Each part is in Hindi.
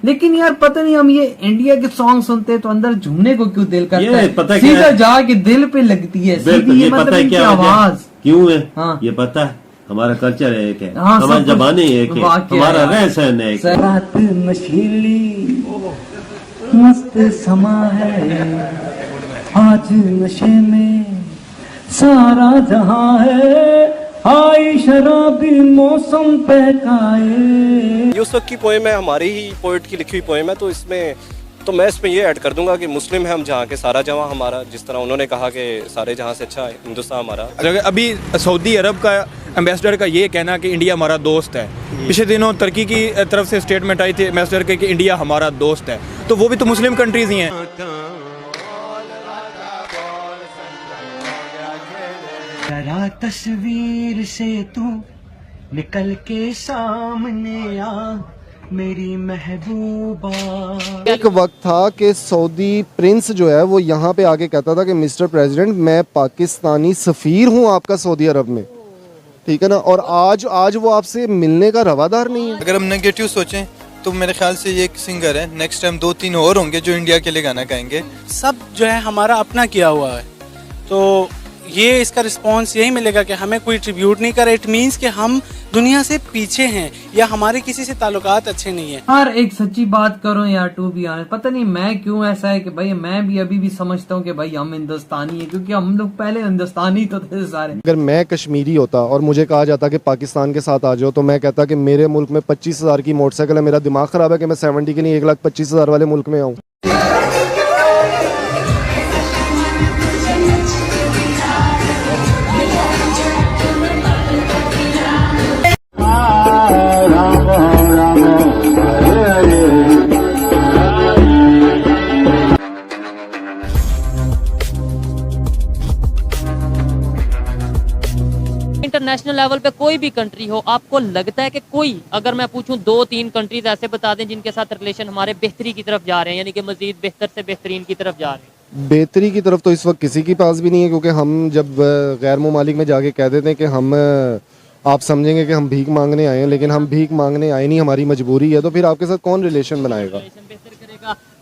लेकिन यार पता नहीं, हम ये इंडिया के सॉन्ग सुनते हैं तो अंदर झूमने को क्यों दिल करता है, पता सीधा जाके दिल पे लगती है सीधी, ये मतलब इनकी आवाज क्यों है? हाँ। ये पता है, हमारा कल्चर एक है, हाँ, हमारा जबानी एक है, हमारा रहन एक है। रात नशीली मस्त समा है, आज नशे में सारा जहां है, आई शराबी मौसम बहकाए। यूसुफ की पोएम है, हमारी ही पोएट की लिखी हुई पोएम है, तो इसमें तो मैं इसमें ये ऐड कर दूंगा कि मुस्लिम है हम जहाँ के, सारा जहाँ हमारा, जिस तरह उन्होंने कहा कि सारे जहाँ से अच्छा है हिंदुस्तान हमारा। अभी सऊदी अरब का एम्बेसडर का ये कहना कि इंडिया हमारा दोस्त है, पिछले दिनों तुर्की की तरफ से स्टेटमेंट आई थी एम्बेसडर के कि इंडिया हमारा दोस्त है, तो वो भी तो मुस्लिम कंट्रीज ही हैं। जरा तस्वीर से तू निकल के सामने आ मेरी महबूबा। एक वक्त था कि सऊदी प्रिंस जो है वो यहाँ पे आके कहता था कि मिस्टर प्रेसिडेंट मैं पाकिस्तानी सफ़ीर हूँ आपका सऊदी अरब में, ठीक है ना, और आज वो आपसे मिलने का रवादार नहीं है। अगर हम नेगेटिव सोचें तो मेरे ख्याल से ये एक सिंगर है, नेक्स्ट टाइम 2-3 और होंगे जो इंडिया के लिए गाना गाएंगे। सब जो है हमारा अपना किया हुआ है, तो ये इसका रिस्पांस यही मिलेगा कि हमें कोई ट्रिब्यूट नहीं करे। इट मीन्स कि हम दुनिया से पीछे हैं या हमारे किसी से ताल्लुकात अच्छे नहीं है। यार एक सच्ची बात करो यार, टू बी ऑनेस्ट पता नहीं मैं क्यों ऐसा है कि भाई मैं भी अभी भी समझता हूँ कि भाई हम हिंदुस्तानी है, क्योंकि हम लोग पहले हिंदुस्तानी तो थे सारे। अगर मैं कश्मीरी होता और मुझे कहा जाता कि पाकिस्तान के साथ आ जाओ, तो मैं कहता कि मेरे मुल्क में 25,000 की मोटरसाइकिल है, मेरा दिमाग खराब है कि मैं 70 के लिए 1,25,000 वाले मुल्क में आऊँ। इंटरनेशनल लेवल पे कोई भी कंट्री हो, आपको लगता है कि कोई, अगर मैं पूछूं 2-3 कंट्रीज ऐसे बता दें जिनके साथ रिलेशन हमारे बेहतरी की तरफ जा रहे हैं, यानी कि मजीद बेहतर से बेहतरीन की तरफ जा रहे हैं? बेहतरी की तरफ तो इस वक्त किसी के पास भी नहीं है, क्योंकि हम जब गैर ममालिक में जाके कह देते हैं कि हम, आप समझेंगे कि हम भीख मांगने आए हैं, लेकिन हम भीख मांगने आए नहीं, हमारी मजबूरी है, तो फिर आपके साथ कौन रिलेशन बनाएगा?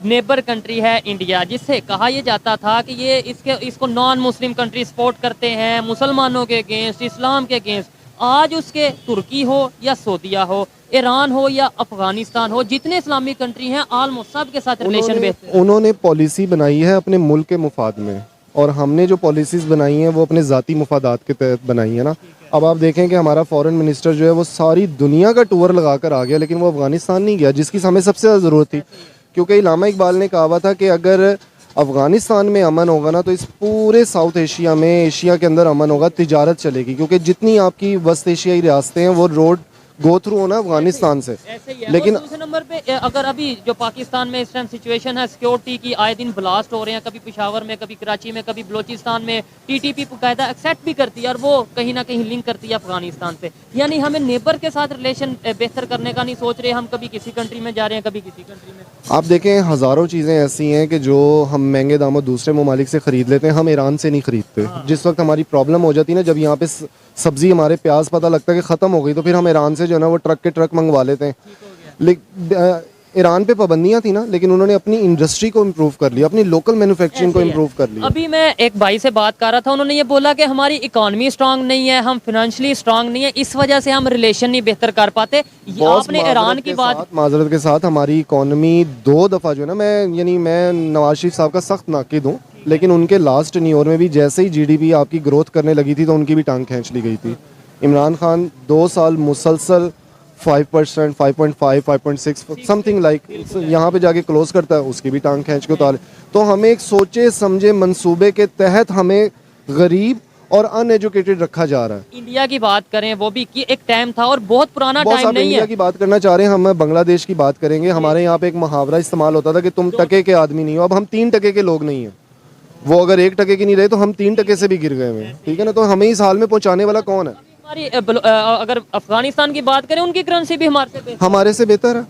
नेबर कंट्री है इंडिया, जिससे कहा यह जाता था कि ये इसको नॉन मुस्लिम कंट्री सपोर्ट करते हैं, मुसलमानों के अगेंस्ट, इस्लाम के अगेंस्ट। आज उसके तुर्की हो या सऊदीया हो, ईरान हो या अफगानिस्तान हो, जितने इस्लामिक कंट्री हैं ऑलमोस्ट सब के साथ रिलेशन बेहतर। उन्होंने पॉलिसी बनाई है अपने मुल्क के मुफाद में, और हमने जो पॉलिसीज बनाई हैं वो अपने ज़ाती मुफादात के तहत बनाई है ना। अब आप देखें कि हमारा फॉरेन मिनिस्टर जो है वो सारी दुनिया का टूर लगा कर आ गया, लेकिन वो अफगानिस्तान नहीं गया, जिसकी हमें सबसे ज़्यादा ज़रूरत थी। क्योंकि इलामा इकबाल ने कहा था कि अगर अफ़गानिस्तान में अमन होगा ना, तो इस पूरे साउथ एशिया में, एशिया के अंदर अमन होगा, तिजारत चलेगी, क्योंकि जितनी आपकी वस्त एशियाई रियासतें हैं वो रोड गो थ्रू होना अफगानिस्तान से। लेकिन दूसरे नंबर पे अगर अभी जो पाकिस्तान में इस टाइम सिचुएशन है सिक्योरिटी की, आए दिन ब्लास्ट हो रहे हैं, कभी पेशावर में, कभी कराची में, कभी बलोचिस्तान में, टीटीपी बाकायदा एक्सेप्ट भी करती है और वो कहीं ना कहीं लिंक करती है अफगानिस्तान से। यानी हमें नेबर के साथ रिलेशन बेहतर करने का नहीं सोच रहे, हम कभी किसी कंट्री में जा रहे हैं, कभी किसी कंट्री में। आप देखें हज़ारों चीज़ें ऐसी हैं कि जो हम महंगे दामों दूसरे ममालिक से ख़रीद लेते हैं, हम ईरान से नहीं ख़रीदते। जिस वक्त हमारी प्रॉब्लम हो जाती है ना, जब यहाँ पे सब्ज़ी, हमारे प्याज पता लगता है कि ख़त्म हो गई, तो फिर हम ईरान से जो है ना वो ट्रक के ट्रक मंगवा लेते हैं। लेकिन ईरान पे पाबंदियां थी ना, लेकिन उन्होंने अपनी इंडस्ट्री को इम्प्रूव कर लिया, अपनी लोकल मैन्युफैक्चरिंग को इम्प्रूव कर लिया। अभी मैं एक भाई से बात कर रहा था, उन्होंने ये बोला कि हमारी इकोनॉमी स्ट्रांग नहीं है, हम फाइनेंशियली स्ट्रांग नहीं है, इस वजह से हम रिलेशन नहीं बेहतर कर पाते। आपने ईरान की बात, माजरत के साथ हमारी इकोनॉमी 2 दफ़ा जो है ना, मैं नवाज शरीफ साहब का सख्त नाकिद हूँ, लेकिन उनके लास्ट टेन्योर में भी जैसे ही जीडीपी आपकी ग्रोथ करने लगी थी तो उनकी भी टांग खींच ली गई थी। इमरान खान 2 साल मुसलसल 5%, 5.5, 5.6 समथिंग लाइक यहाँ पे जाके क्लोज करता है, उसकी भी टांग खींच के उतारे। तो हमें एक सोचे समझे मंसूबे के तहत हमें गरीब और अनएजुकेटेड रखा जा रहा है। इंडिया की बात करें, वो भी कि एक टाइम था और बहुत पुराना टाइम नहीं है। इंडिया की बात करना चाह रहे हैं, हम बांग्लादेश की बात करेंगे। हमारे यहाँ पे एक मुहावरा इस्तेमाल होता था कि तुम टके के आदमी नहीं हो। अब हम 3 टके के लोग नहीं हैं। वो अगर 1 टके की नहीं रहे तो हम 3 टके से भी गिर गए हैं, ठीक है ना। तो हमें इस हाल में पहुँचाने वाला कौन है? अगर अफगानिस्तान की बात करें, उनकी करेंसी भी हमारे से बेहतर है।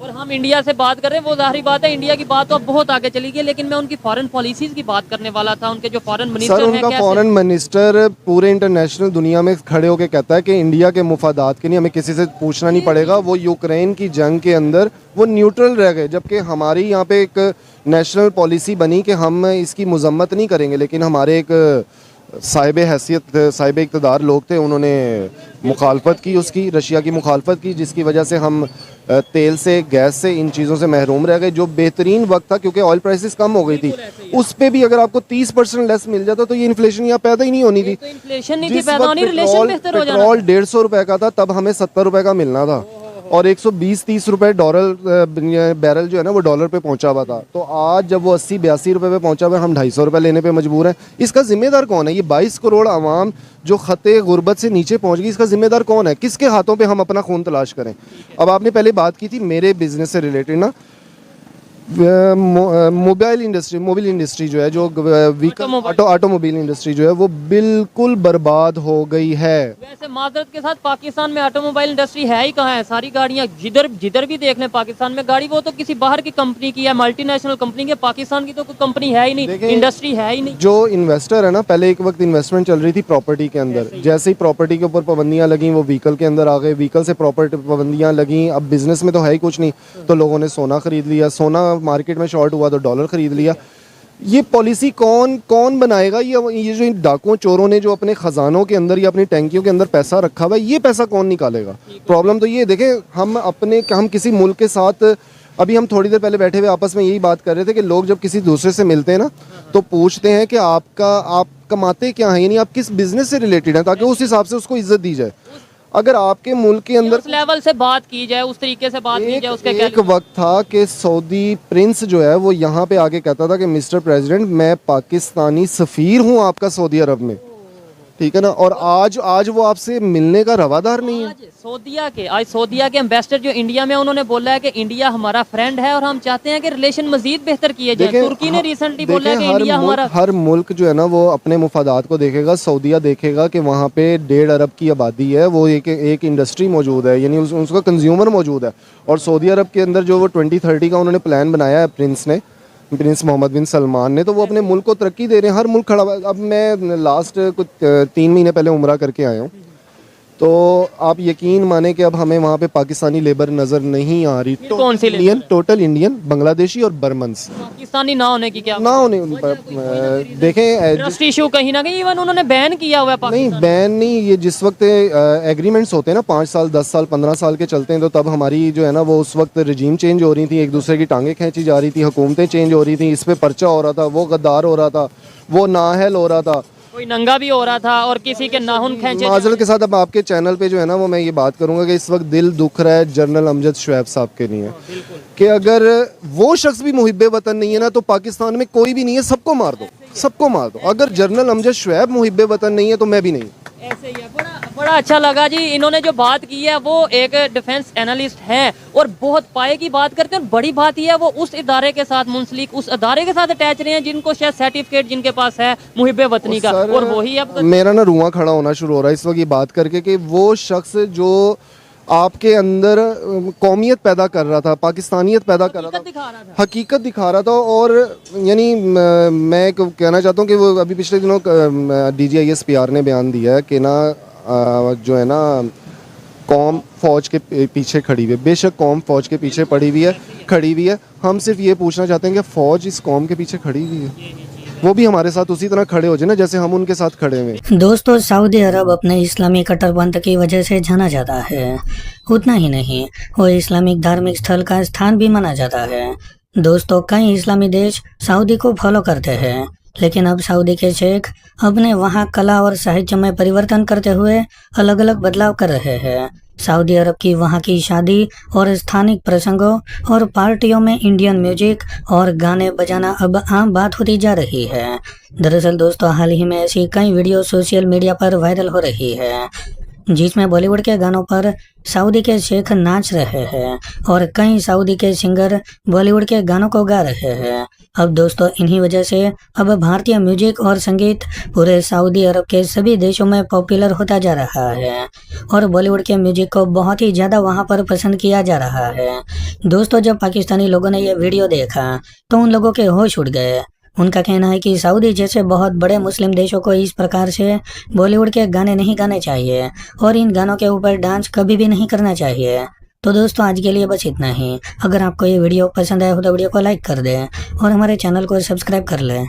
और हम इंडिया से बात कर रहे हैं, वो जाहिर बात है इंडिया की बात तो अब बहुत आगे चली गई, लेकिन मैं उनकी फॉरेन पॉलिसीज की बात करने वाला था। उनके जो फॉरेन मिनिस्टर सर, हैं, उनका कैसे फॉरेन मिनिस्टर पूरे इंटरनेशनल दुनिया में खड़े होकर कहता है कि इंडिया के मुफादात के लिए हमें किसी से पूछना नहीं पड़ेगा। वो यूक्रेन की जंग के अंदर वो न्यूट्रल रह गए, जबकि हमारी यहाँ पे एक नेशनल पॉलिसी बनी कि हम इसकी मजम्मत नहीं करेंगे, लेकिन हमारे एक साहिब हैसियत साहिब इक़्तिदार लोग थे, उन्होंने मुखालफत की, उसकी रशिया की मुखालफत की, जिसकी वजह से हम तेल से, गैस से, इन चीज़ों से महरूम रह गए। जो बेहतरीन वक्त था, क्योंकि ऑयल प्राइसेस कम हो गई थी, उस पे भी अगर आपको 30% लेस मिल जाता तो ये इन्फ्लेशन यहाँ पैदा ही नहीं होनी थी। तो इन्फ्लेशन नहीं थी जिस पैदा वक्त होनी, रिलेशन बेहतर हो जाना। पेट्रोल 150 रुपए का था, तब हमें 70 रुपए का मिलना था, और 120-30 रुपए बैरल जो है ना वो डॉलर पे पहुंचा हुआ था। तो आज जब वो 80-82 रुपए पे पहुंचा हुआ है, हम 250 रुपए लेने पे मजबूर हैं। इसका जिम्मेदार कौन है? ये 22 करोड़ आवाम जो खते गुर्बत से नीचे पहुंच गई, इसका जिम्मेदार कौन है? किसके हाथों पे हम अपना खून तलाश करें? अब आपने पहले बात की थी मेरे बिजनेस से रिलेटेड ना, मोबाइल इंडस्ट्री जो है, जो व्हीकल ऑटोमोबाइल इंडस्ट्री जो है वो बिल्कुल बर्बाद हो गई है। वैसे माजरत के साथ पाकिस्तान में ऑटोमोबाइल इंडस्ट्री है ही कहाँ है? सारी गाड़ियाँ जिधर भी देख लें पाकिस्तान में गाड़ी, वो तो किसी बाहर की कंपनी की है, मल्टीनेशनल कंपनी की। पाकिस्तान की तो कोई कंपनी है ही नहीं, इंडस्ट्री है ही नहीं। जो इन्वेस्टर है ना, पहले एक वक्त इन्वेस्टमेंट चल रही थी प्रॉपर्टी के अंदर, जैसे ही प्रॉपर्टी के ऊपर पाबंदियां लगी वो व्हीकल के अंदर आ गए, व्हीकल से प्रॉपर्टी पाबंदियां लगी, अब बिजनेस में तो है ही कुछ नहीं, तो लोगों ने सोना खरीद लिया, सोना मार्केट में शॉर्ट हुआ तो डॉलर खरीद लिया। ये पॉलिसी कौन बनाएगा? ये जो इन डाकुओं चोरों ने जो अपने खजानों के अंदर या अपनी टैंकियों के अंदर पैसा रखा हुआ है, ये पैसा कौन निकालेगा? प्रॉब्लम तो ये देखें, हम किसी मुल्क के साथ, अभी हम थोड़ी देर पहले बैठे हुए आपस में यही बात कर रहे थे कि लोग जब किसी दूसरे से मिलते हैं ना, तो पूछते हैं कि आप कमाते क्या हैं, यानी आप किस बिजनेस से रिलेटेड हैं, ताकि उस हिसाब से उसको इज्जत दी जाए। अगर आपके मुल्क के अंदर उस लेवल से बात की जाए, उस तरीके से बात की जाए, उसके एक वक्त था कि सऊदी प्रिंस जो है वो यहाँ पे आके कहता था कि मिस्टर प्रेसिडेंट, मैं पाकिस्तानी सफ़ीर हूँ आपका सऊदी अरब में, ठीक है ना, और आज वो आपसे मिलने का रवादार नहीं है। आज सऊदीया के एम्बेसडर जो इंडिया में, उन्होंने बोला है कि इंडिया हमारा फ्रेंड है और हम चाहते हैं कि रिलेशन मजीद बेहतर किए जाए। तुर्की ने रिसेंटली बोला है कि इंडिया हमारा, हर मुल्क जो है ना वो अपने मुफादात को देखेगा। सऊदीया देखेगा कि वहाँ पे 1.5 अरब की आबादी है, वो एक इंडस्ट्री मौजूद है, यानी उसका कंज्यूमर मौजूद है, और सऊदी अरब के अंदर जो वो 2030 का उन्होंने प्लान बनाया है प्रिंस मोहम्मद बिन सलमान ने, तो वो अपने मुल्क को तरक्की दे रहे हैं। हर मुल्क खड़ा हुआ है। अब मैं लास्ट कुछ 3 महीने पहले उम्रा करके आया हूँ, तो आप यकीन माने कि अब हमें वहाँ पे पाकिस्तानी लेबर नज़र नहीं आ रही। कौन सी इंडियन, टोटल इंडियन, बांग्लादेशी और बर्मन्स। पाकिस्तानी ना होने की क्या ना होने, देखें ट्रस्ट इशू कहीं ना कहीं इवन उन्होंने बैन किया हुआ है नहीं, बैन नहीं, ये जिस वक्त एग्रीमेंट्स होते हैं ना 5 साल 10 साल 15 साल के चलते हैं, तो तब हमारी जो है ना वो उस वक्त रजीम चेंज हो रही थी, एक दूसरे की टांगें खींची जा रही थी, हुकूमतें चेंज हो रही थी, इस पे पर्चा हो रहा था, वो गद्दार हो रहा था, वो नाअहल हो रहा था, कोई नंगा भी हो रहा था, और किसी के नाखून खींचे। माजरत के साथ अब आपके चैनल पे जो है ना वो मैं ये बात करूंगा कि इस वक्त दिल दुख रहा है जनरल अमजद शुएब साहब के लिए, कि अगर वो शख्स भी मुहिब्बे वतन नहीं है ना, तो पाकिस्तान में कोई भी नहीं है, सबको मार दो। अगर जनरल अमजद शुएब मुहिब्बे वतन नहीं है तो मैं भी नहीं। ऐसे ही है। बड़ा अच्छा लगा जी, इन्होंने जो बात की है वो एक डिफेंस एनालिस्ट हैं और बहुत पाए की बात करते हैं, और बड़ी बात यह है वो उस इदारे के साथ मुंसलिक, उस इदारे के साथ अटैच रहे हैं जिनको शायद सर्टिफिकेट जिनके पास है मुहिब्बे वतनी का, और वही अब मेरा ना रुआं खड़ा होना शुरू हो रहा है इस वक्त ये बात करके कि वो शख्स जो आपके अंदर कौमियत पैदा कर रहा था, पाकिस्तानियत पैदा कर रहा था, हकीकत दिखा रहा था। और यानी मैं कहना चाहता हूँ कि वो अभी पिछले दिनों DGIS-PR ने बयान दिया है कि ना जो है ना कौम फौज के पीछे खड़ी हुई है। बेशक कौम फौज के पीछे खड़ी हुई है, हम सिर्फ ये पूछना चाहते हैं कि फौज इस कौम के पीछे खड़ी हुई है, वो भी हमारे साथ उसी तरह खड़े हो जाए ना जैसे हम उनके साथ खड़े हुए। दोस्तों, सऊदी अरब अपने इस्लामी कट्टरपंथ की वजह से जाना जाता है। उतना ही नहीं, वो इस्लामिक धार्मिक स्थल का स्थान भी माना जाता है। दोस्तों, कई इस्लामी देश सऊदी को फॉलो करते हैं, लेकिन अब सऊदी के शेख अपने वहाँ कला और साहित्य में परिवर्तन करते हुए अलग अलग बदलाव कर रहे हैं। सऊदी अरब की वहाँ की शादी और स्थानिक प्रसंगों और पार्टियों में इंडियन म्यूजिक और गाने बजाना अब आम बात होती जा रही है। दरअसल दोस्तों, हाल ही में ऐसी कई वीडियो सोशल मीडिया पर वायरल हो रही है। जिसमें बॉलीवुड के गानों पर सऊदी के शेख नाच रहे हैं और कई सऊदी के सिंगर बॉलीवुड के गानों को गा रहे हैं। अब दोस्तों इन्हीं वजह से अब भारतीय म्यूजिक और संगीत पूरे सऊदी अरब के सभी देशों में पॉपुलर होता जा रहा है और बॉलीवुड के म्यूजिक को बहुत ही ज़्यादा वहां पर पसंद किया जा रहा है। दोस्तों जब पाकिस्तानी लोगों ने ये वीडियो देखा तो उन लोगों के होश उड़ गए। उनका कहना है कि सऊदी जैसे बहुत बड़े मुस्लिम देशों को इस प्रकार से बॉलीवुड के गाने नहीं गाने चाहिए और इन गानों के ऊपर डांस कभी भी नहीं करना चाहिए। तो दोस्तों आज के लिए बस इतना ही। अगर आपको ये वीडियो पसंद आया हो तो वीडियो को लाइक कर दें और हमारे चैनल को सब्सक्राइब कर लें।